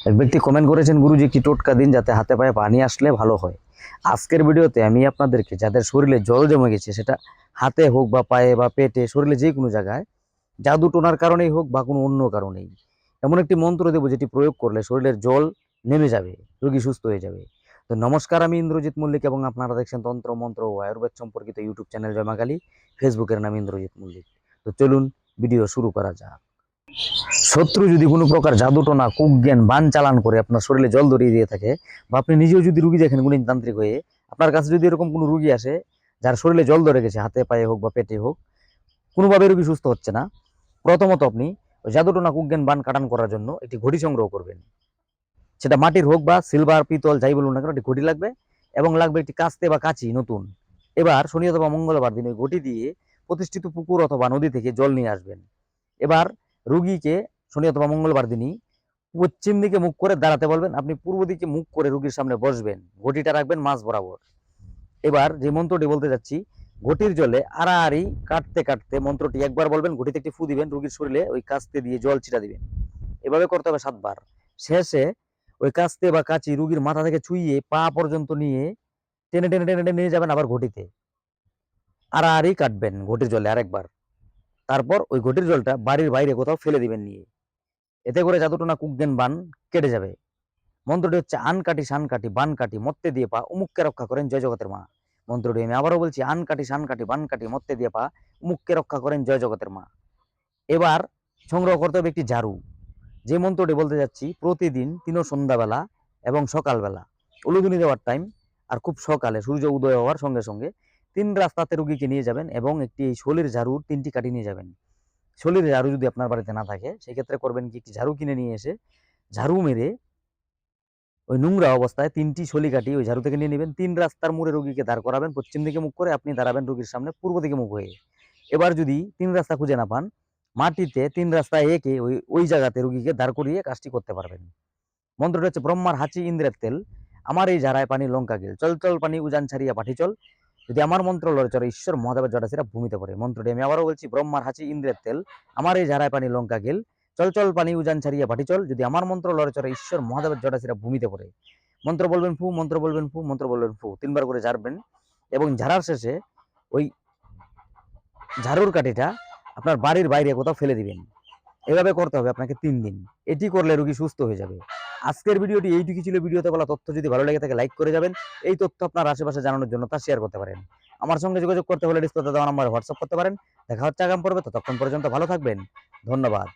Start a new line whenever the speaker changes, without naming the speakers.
এক ব্যক্তি কমেন্ট করেছেন, গুরুজি একটি টোটকা দিন যাতে হাতে পায়ে পানি আসলে ভালো হয়। আজকের ভিডিওতে আমি আপনাদেরকে যাদের শরীরে জল জমে গেছে, সেটা হাতে হোক বা পায়ে বা পেটে, শরীরে যে কোনো জায়গায়, জাদু টোনার কারণেই হোক বা কোনো অন্য কারণেই, এমন একটি মন্ত্র দেবো যেটি প্রয়োগ করলে শরীরের জল নেমে যাবে, রোগী সুস্থ হয়ে যাবে। তো নমস্কার, আমি ইন্দ্রজিৎ মল্লিক এবং আপনারা দেখছেন তন্ত্র মন্ত্র ও আয়ুর্বেদ সম্পর্কিত ইউটিউব চ্যানেল জয় মা কালী। ফেসবুকের নাম ইন্দ্রজিৎ মল্লিক। তো চলুন ভিডিও শুরু করা যাক। শত্রু যদি কোনো প্রকার জাদুটোনা কুজ্ঞান বান চালান করে আপনার শরীরে জল ধরিয়ে দিয়ে থাকে, বা আপনি নিজেও যদি রুগী দেখেন গুণিনতান্ত্রিক হয়ে, আপনার কাছে যদি এরকম কোনো রুগী আসে যার শরীরে জল ধরে গেছে, হাতে পায়ে হোক বা পেটে হোক, কোনোভাবে রুগী সুস্থ হচ্ছে না, প্রথমত আপনি ওই জাদুটোনা কুজ্ঞান বান কাটান করার জন্য একটি ঘটি সংগ্রহ করবেন। সেটা মাটির হোক বা সিলভার পিতল যাই বলুন না কেন, একটি ঘটি লাগবে, এবং লাগবে একটি কাস্তে বা কাঁচি নতুন। এবার শনি অথবা মঙ্গলবার দিন ওই ঘটি দিয়ে প্রতিষ্ঠিত পুকুর অথবা নদী থেকে জল নিয়ে আসবেন। এবার রুগীকে শনি অথবা মঙ্গলবার দিনই পশ্চিম দিকে মুখ করে দাঁড়াতে বলবেন। আপনি পূর্ব দিকে মুখ করে রুগীর সামনে বসবেন, ঘটিটা রাখবেন মাঝ বরাবর। এবার যে মন্ত্রটি বলতে যাচ্ছি, ঘটির জলে আড়াআড়ি কাটতে কাটতে মন্ত্রটি একবার বলবেন, ঘটিতে একটি ফু দিবেন, রুগীর শরীরে ওই কাস্তে দিয়ে জল ছিটা দিবেন। এভাবে করতে হবে 7 বার। শেষে ওই কাস্তে বা কাঁচি রুগীর মাথা থেকে ছুঁয়ে পা পর্যন্ত নিয়ে টেনে টেনে টেনে টেনে নিয়ে যাবেন আবার ঘটিতে, আড়াআড়ি কাটবেন ঘটির জলে আরেকবার। তারপর ওই ঘটির জলটা বাড়ির বাইরে কোথাও ফেলে দিবেন নিয়ে। এতে করে জাদুটোনা কুজ্ঞান বান কেটে যাবে। মন্ত্রটি হচ্ছে, আন কাটি শান কাটি বান কাটি মত্তে দিয়ে পা উমুককে রক্ষা করেন জয় জগতের মা। মন্ত্রটি আমি আবারও বলছি, আন কাটি শান কাটি বান কাটি মত্তে দিয়ে পা উমুককে রক্ষা করেন জয় জগতের মা। এবার সংগ্রহ করতে হবে একটি ঝাড়ু। যে মন্ত্রটি বলতে যাচ্ছি, প্রতিদিন তিনও সন্ধ্যাবেলা এবং সকালবেলা, উলুধুনি দেওয়ার টাইম আর খুব সকালে সূর্য উদয় হওয়ার সঙ্গে সঙ্গে 3 রাস্তাতে রুগীকে নিয়ে যাবেন এবং একটি এই শোলের ঝাড়ুর 3টি কাঠি নিয়ে যাবেন। শোলের ঝাড়ু যদি আপনার বাড়িতে না থাকে, সেক্ষেত্রে করবেন কি, একটি ঝাড়ু কিনে নিয়ে এসে ঝাড়ু মেরে ওই নোংরা অবস্থায় 3টি শলি কাঠি ওই ঝাড়ু থেকে নিয়ে নেবেন। 3 রাস্তার মোড়ে রোগীকে দাঁড় করাবেন, পশ্চিম দিকে মুখ করে আপনি দাঁড়াবেন রোগীর সামনে পূর্ব দিকে মুখ হয়ে। এবার যদি 3 রাস্তা খুঁজে না পান, মাটিতে 3 রাস্তায় এঁকে ওই ওই জায়গাতে রোগীকে দাঁড় করিয়ে কাজটি করতে পারবেন। মন্ত্রটা হচ্ছে, ব্রহ্মার হাঁচি ইন্দ্রের তেল, আমার এই ঝাড়ায় পানি লঙ্কা গেল, চল চল পানি উজান ছাড়িয়া পাঠি চল, যদি আমার মন্ত্র লড়ে চড়ে ঈশ্বর মহাদেবের জটাশিরা ভূমিতে পড়ে। মন্ত্রটি আমি আবারও বলছি, ব্রহ্মার হাঁচি ইন্দ্রের তেল, আমার এই ঝাড়ায় পানি লঙ্কা গেল, চল চল পানি উজান ছাড়িয়া পাঠি চল, যদি আমার মন্ত্র লড়ে চড়ে ঈশ্বর মহাদেবের জটাশিরা ভূমিতে পড়ে। মন্ত্র বলবেন ফু, মন্ত্র বলবেন ফু, মন্ত্র বলবেন ফু, 3 বার করে ঝাড়বেন। এবং ঝাড়ার শেষে ওই ঝাড়ুর কাঠিটা আপনার বাড়ির বাইরে কোথাও ফেলে দিবেন। এভাবে করতে হবে আপনাকে 3 দিন। এটি করলে রোগী সুস্থ হয়ে যাবে। আজকের ভিডিওটি এইটুকু ছিল। ভিডিওতে বলা তথ্য যদি ভালো লেগে থাকে লাইক করে যাবেন। এই তথ্য আপনার আশেপাশে জানানোর জন্য তা শেয়ার করতে পারেন। আমার সঙ্গে যোগাযোগ করতে হলে ডিসপ্লেতে দেওয়া নাম্বারে হোয়াটসঅ্যাপ করতে পারেন। দেখা হচ্ছে আগামী পর্বে, ততক্ষণ পর্যন্ত ভালো থাকবেন। ধন্যবাদ।